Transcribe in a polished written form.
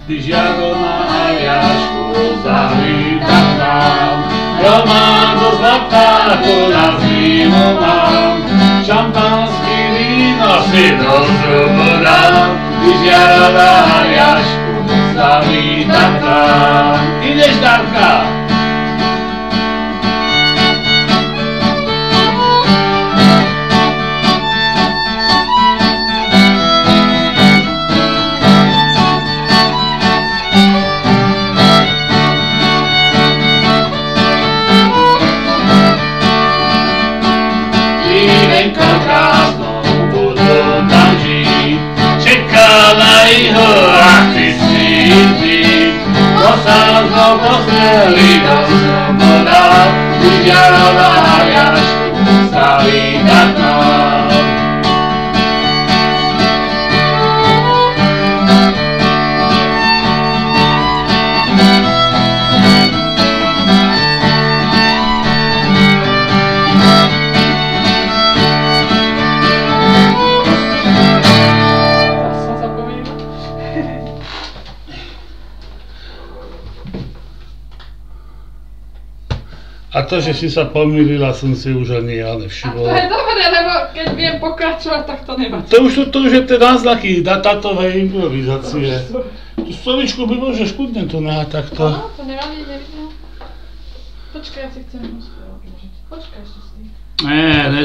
když jako na Aljašku zavítat mám. Já mám do zlatáku na zimu mám, šampanský víno si do zubu dám, když jaro na Aljašku zavítat mám. Ideš, Danka! Krásnou budu tam žít, čekala jeho a chci s ním být. Posám znovu posmělý do svoboda, když jaro na Aljašku zavítat mám. A to, že si sa pomýlila, som si už ani ja nevšimol. A to je dobré, lebo keď viem pokračovať, tak to nevadí. To už je tie náznaky datátovej improvizácie. Tú slovičku by môžeš kudne to nehať takto. Áno, to nevadí, nevidím. Počkaj, ja si chcem rozprávať. Počkaj ešte s tým. Ne,